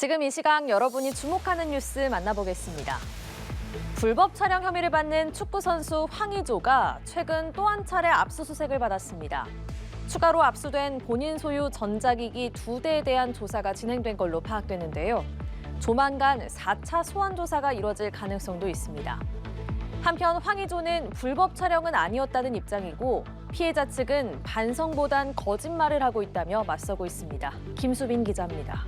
지금 이 시각 여러분이 주목하는 뉴스 만나보겠습니다. 불법 촬영 혐의를 받는 축구 선수 황의조가 최근 또 한 차례 압수수색을 받았습니다. 추가로 압수된 본인 소유 전자기기 2대에 대한 조사가 진행된 걸로 파악되는데요. 조만간 4차 소환 조사가 이뤄질 가능성도 있습니다. 한편 황의조는 불법 촬영은 아니었다는 입장이고 피해자 측은 반성보단 거짓말을 하고 있다며 맞서고 있습니다. 김수빈 기자입니다.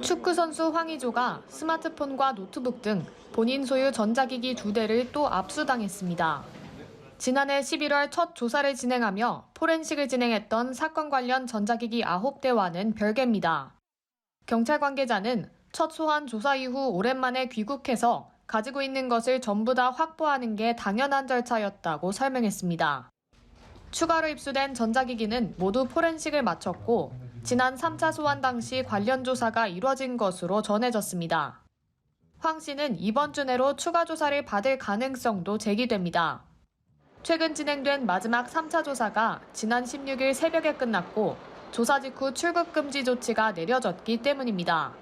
축구 선수 황의조가 스마트폰과 노트북 등 본인 소유 전자기기 2대를 또 압수당했습니다. 지난해 11월 첫 조사를 진행하며 포렌식을 진행했던 사건 관련 전자기기 9대와는 별개입니다. 경찰 관계자는 첫 소환 조사 이후 오랜만에 귀국해서 가지고 있는 것을 전부 다 확보하는 게 당연한 절차였다고 설명했습니다. 추가로 입수된 전자기기는 모두 포렌식을 마쳤고 지난 3차 소환 당시 관련 조사가 이뤄진 것으로 전해졌습니다. 황 씨는 이번 주 내로 추가 조사를 받을 가능성도 제기됩니다. 최근 진행된 마지막 3차 조사가 지난 16일 새벽에 끝났고 조사 직후 출국 금지 조치가 내려졌기 때문입니다.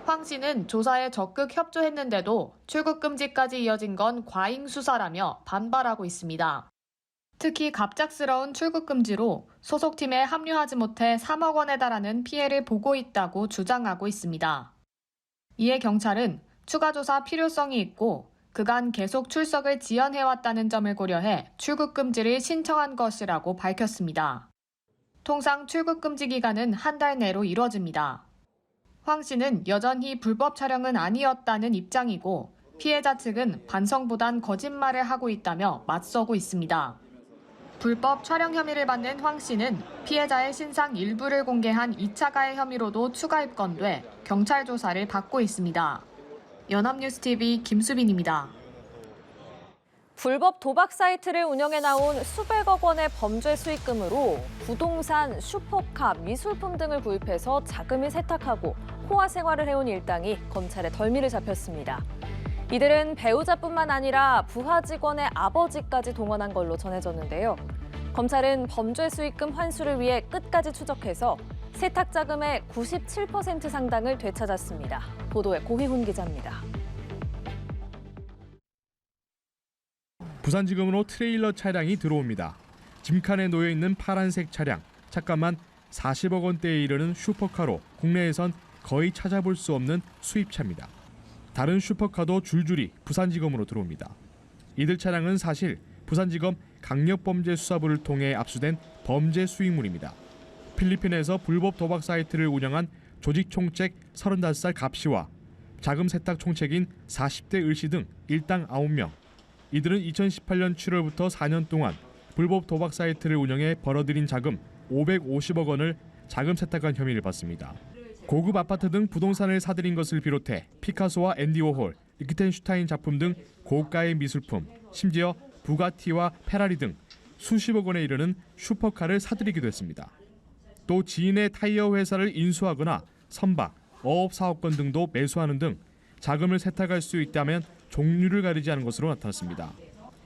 황 씨는 조사에 적극 협조했는데도 출국 금지까지 이어진 건 과잉 수사라며 반발하고 있습니다. 특히 갑작스러운 출국 금지로 소속팀에 합류하지 못해 3억 원에 달하는 피해를 보고 있다고 주장하고 있습니다. 이에 경찰은 추가 조사 필요성이 있고 그간 계속 출석을 지연해왔다는 점을 고려해 출국 금지를 신청한 것이라고 밝혔습니다. 통상 출국 금지 기간은 한 달 내로 이뤄집니다. 황 씨는 여전히 불법 촬영은 아니었다는 입장이고 피해자 측은 반성보단 거짓말을 하고 있다며 맞서고 있습니다. 불법 촬영 혐의를 받는 황 씨는 피해자의 신상 일부를 공개한 2차 가해 혐의로도 추가 입건돼 경찰 조사를 받고 있습니다. 연합뉴스TV 김수빈입니다. 불법 도박 사이트를 운영해 나온 수백억 원의 범죄 수익금으로 부동산, 슈퍼카, 미술품 등을 구입해서 자금을 세탁하고 호화 생활을 해온 일당이 검찰에 덜미를 잡혔습니다. 이들은 배우자뿐만 아니라 부하 직원의 아버지까지 동원한 걸로 전해졌는데요. 검찰은 범죄 수익금 환수를 위해 끝까지 추적해서 세탁 자금의 97% 상당을 되찾았습니다. 보도에 고희훈 기자입니다. 부산지검으로 트레일러 차량이 들어옵니다. 짐칸에 놓여 있는 파란색 차량, 차값만 40억 원대에 이르는 슈퍼카로 국내에선 거의 찾아볼 수 없는 수입차입니다. 다른 슈퍼카도 줄줄이 부산지검으로 들어옵니다. 이들 차량은 사실 부산지검 강력범죄수사부를 통해 압수된 범죄 수익물입니다. 필리핀에서 불법 도박 사이트를 운영한 조직 총책 35살 갑 씨와 자금 세탁 총책인 40대 을 씨 등 일당 9명. 이들은 2018년 7월부터 4년 동안 불법 도박 사이트를 운영해 벌어들인 자금 550억 원을 자금 세탁한 혐의를 받습니다. 고급 아파트 등 부동산을 사들인 것을 비롯해 피카소와 앤디 워홀, 리히텐슈타인 작품 등 고가의 미술품, 심지어 부가티와 페라리 등 수십억 원에 이르는 슈퍼카를 사들이기도 했습니다. 또 지인의 타이어 회사를 인수하거나 선박, 어업 사업권 등도 매수하는 등 자금을 세탁할 수 있다면 종류를 가리지 않은 것으로 나타났습니다.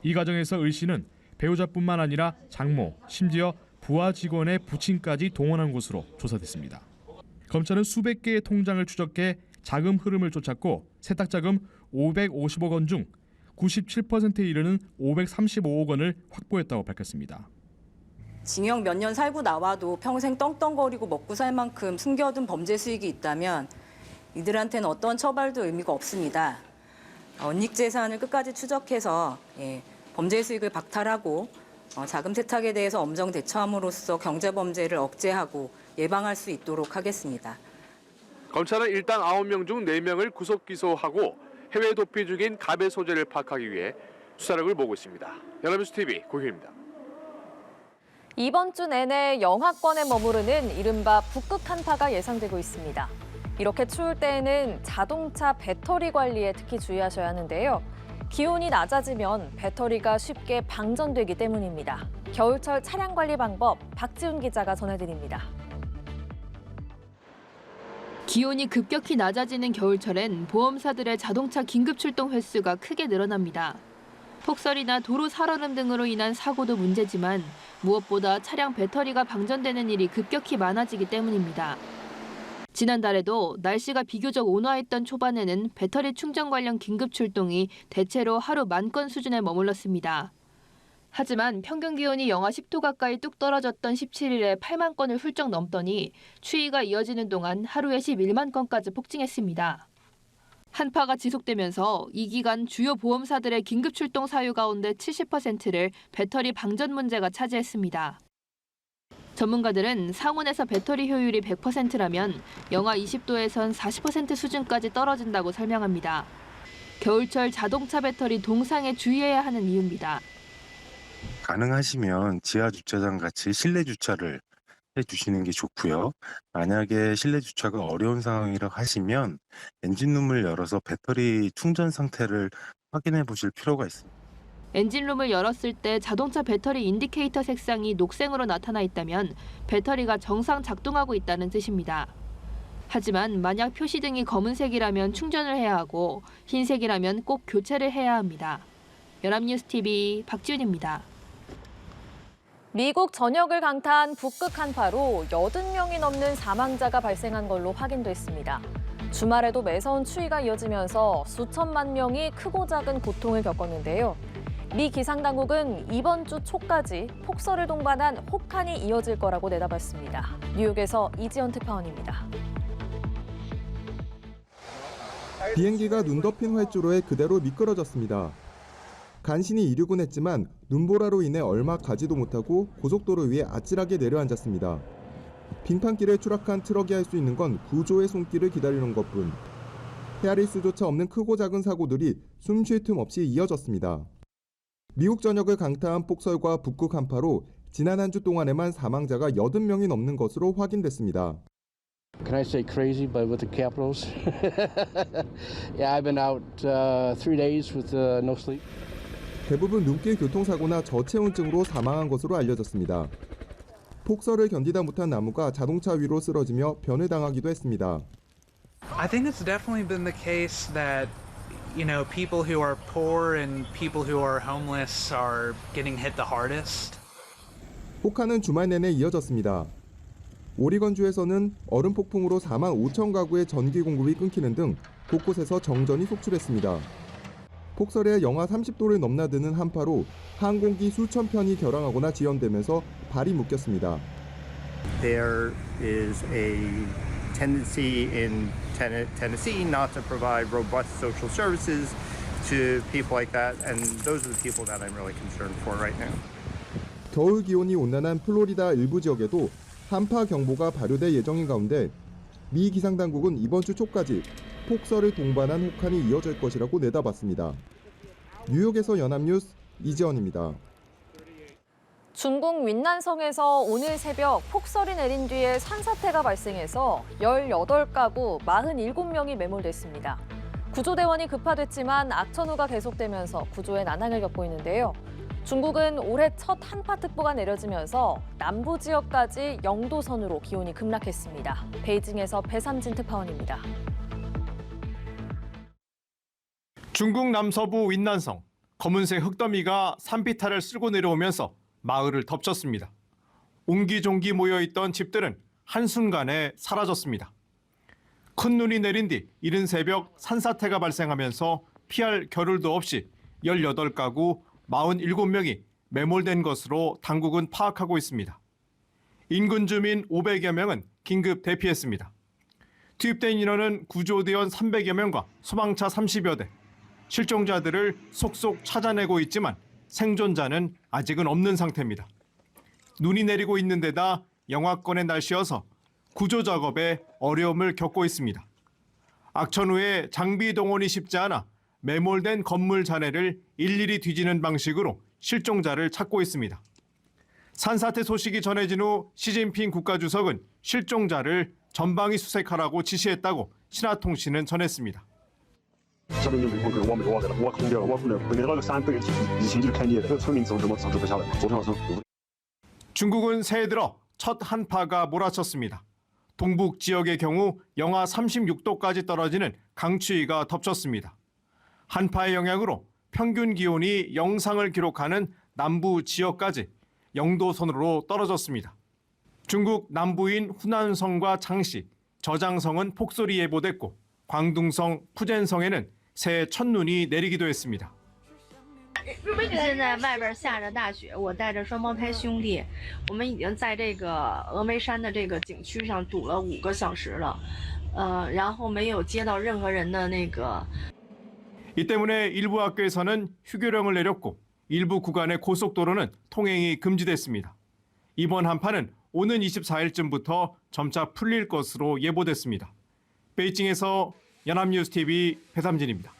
이 과정에서 을 씨는 배우자뿐만 아니라 장모, 심지어 부하 직원의 부친까지 동원한 것으로 조사됐습니다. 검찰은 수백 개의 통장을 추적해 자금 흐름을 쫓았고 세탁 자금 550억 원 중 97%에 이르는 535억 원을 확보했다고 밝혔습니다. 징역 몇 년 살고 나와도 평생 떵떵거리고 먹고 살 만큼 숨겨둔 범죄 수익이 있다면 이들한테는 어떤 처벌도 의미가 없습니다. 언닉 재산을 끝까지 추적해서 범죄 수익을 박탈하고 자금 세탁에 대해서 엄정 대처함으로써 경제 범죄를 억제하고 예방할 수 있도록 하겠습니다. 검찰은 일단 9명 중 4명을 구속 기소하고 해외 도피 중인 갑의 소재를 파악하기 위해 수사력을 모으고 있습니다. 연합뉴스TV 고희입니다. 이번 주 내내 영하권에 머무르는 이른바 북극 한파가 예상되고 있습니다. 이렇게 추울 때에는 자동차 배터리 관리에 특히 주의하셔야 하는데요. 기온이 낮아지면 배터리가 쉽게 방전되기 때문입니다. 겨울철 차량 관리 방법 박지훈 기자가 전해드립니다. 기온이 급격히 낮아지는 겨울철엔 보험사들의 자동차 긴급 출동 횟수가 크게 늘어납니다. 폭설이나 도로 살얼음 등으로 인한 사고도 문제지만 무엇보다 차량 배터리가 방전되는 일이 급격히 많아지기 때문입니다. 지난달에도 날씨가 비교적 온화했던 초반에는 배터리 충전 관련 긴급 출동이 대체로 하루 10,000건 수준에 머물렀습니다. 하지만 평균 기온이 영하 10도 가까이 뚝 떨어졌던 17일에 8만 건을 훌쩍 넘더니 추위가 이어지는 동안 하루에 11만 건까지 폭증했습니다. 한파가 지속되면서 이 기간 주요 보험사들의 긴급 출동 사유 가운데 70%를 배터리 방전 문제가 차지했습니다. 전문가들은 상온에서 배터리 효율이 100%라면 영하 20도에선 40% 수준까지 떨어진다고 설명합니다. 겨울철 자동차 배터리 동상에 주의해야 하는 이유입니다. 가능하시면 지하 주차장 같이 실내 주차를 해주시는 게 좋고요. 만약에 실내 주차가 어려운 상황이라고 하시면 엔진룸을 열어서 배터리 충전 상태를 확인해 보실 필요가 있습니다. 엔진룸을 열었을 때 자동차 배터리 인디케이터 색상이 녹색으로 나타나 있다면 배터리가 정상 작동하고 있다는 뜻입니다. 하지만 만약 표시등이 검은색이라면 충전을 해야 하고 흰색이라면 꼭 교체를 해야 합니다. 연합뉴스TV 박지훈입니다. 미국 전역을 강타한 북극 한파로 80명이 넘는 사망자가 발생한 걸로 확인됐습니다. 주말에도 매서운 추위가 이어지면서 수천만 명이 크고 작은 고통을 겪었는데요. 미 기상당국은 이번 주 초까지 폭설을 동반한 혹한이 이어질 거라고 내다봤습니다. 뉴욕에서 이지연 특파원입니다. 비행기가 눈 덮인 활주로에 그대로 미끄러졌습니다. 간신히 이륙은 했지만 눈보라로 인해 얼마 가지도 못하고 고속도로 위에 아찔하게 내려앉았습니다. 빙판길에 추락한 트럭이 할 수 있는 건 구조의 손길을 기다리는 것뿐. 헤아릴 수조차 없는 크고 작은 사고들이 숨 쉴 틈 없이 이어졌습니다. 미국 전역을 강타한 폭설과 북극 한파로 지난 한 주 동안에만 사망자가 80명이 넘는 것으로 확인됐습니다. Can I say crazy, but with the capitals? Yeah, I've been out 3 days with no sleep. 대부분 눈길 교통사고나 저체온증으로 사망한 것으로 알려졌습니다. 폭설을 견디다 못한 나무가 자동차 위로 쓰러지며 변을 당하기도 했습니다. I think it's definitely been the case that, people who are poor and people who are homeless are getting hit the hardest. 혹한은 주말 내내 이어졌습니다. 오리건주에서는 얼음 폭풍으로 4만 5천 가구의 전기 공급이 끊기는 등 곳곳에서 정전이 속출했습니다. 폭설에 영하 30도를 넘나드는 한파로 항공기 수천 편이 결항하거나 지연되면서 발이 묶였습니다. There is a tendency in Tennessee not to provide robust social services to people like that, and those are the people that I'm really concerned for right now. 겨울 기온이 온난한 플로리다 일부 지역에도 한파 경보가 발효될 예정인 가운데 미 기상당국은 이번 주 초까지 폭설을 동반한 혹한이 이어질 것이라고 내다봤습니다. 뉴욕에서 연합뉴스 이지연입니다. 중국 윈난성에서 오늘 새벽 폭설이 내린 뒤에 산사태가 발생해서 18가구 47명이 매몰됐습니다. 구조대원이 급파됐지만 악천후가 계속되면서 구조에 난항을 겪고 있는데요. 중국은 올해 첫 한파특보가 내려지면서 남부 지역까지 0도선으로 기온이 급락했습니다. 베이징에서 배삼진 특파원입니다. 중국 남서부 윈난성, 검은색 흙더미가 산비탈을 쓸고 내려오면서 마을을 덮쳤습니다. 옹기종기 모여있던 집들은 한순간에 사라졌습니다. 큰 눈이 내린 뒤 이른 새벽 산사태가 발생하면서 피할 겨를도 없이 18가구 47명이 매몰된 것으로 당국은 파악하고 있습니다. 인근 주민 500여 명은 긴급 대피했습니다. 투입된 인원은 구조대원 300여 명과 소방차 30여 대, 실종자들을 속속 찾아내고 있지만 생존자는 아직은 없는 상태입니다. 눈이 내리고 있는 데다 영하권의 날씨여서 구조 작업에 어려움을 겪고 있습니다. 악천후에 장비 동원이 쉽지 않아 매몰된 건물 잔해를 일일이 뒤지는 방식으로 실종자를 찾고 있습니다. 산사태 소식이 전해진 후 시진핑 국가주석은 실종자를 전방위 수색하라고 지시했다고 신화통신은 전했습니다. 중국은 새해 들어 첫 한파가 몰아쳤습니다. 동북 지역의 경우 영하 36도까지 떨어지는 강추위가 덮쳤습니다. 한파의 영향으로 평균 기온이 영상을 기록하는 남부 지역까지 0도 선으로 떨어졌습니다. 중국 남부인 후난성과 장시, 저장성은 폭설이 예보됐고 광둥성, 푸젠성에는 새해 첫눈이 내리기도 했습니다. 现在外边下着大雪，我带着双胞胎兄弟，我们已经在这个峨眉山的这个景区上堵了5个小时了，然后没有接到任何人的那个。 이 때문에 일부 학교에서는 휴교령을 내렸고 일부 구간의 고속도로는 통행이 금지됐습니다. 이번 한파는 오는 24일쯤부터 점차 풀릴 것으로 예보됐습니다. 베이징에서 연합뉴스TV 배삼진입니다.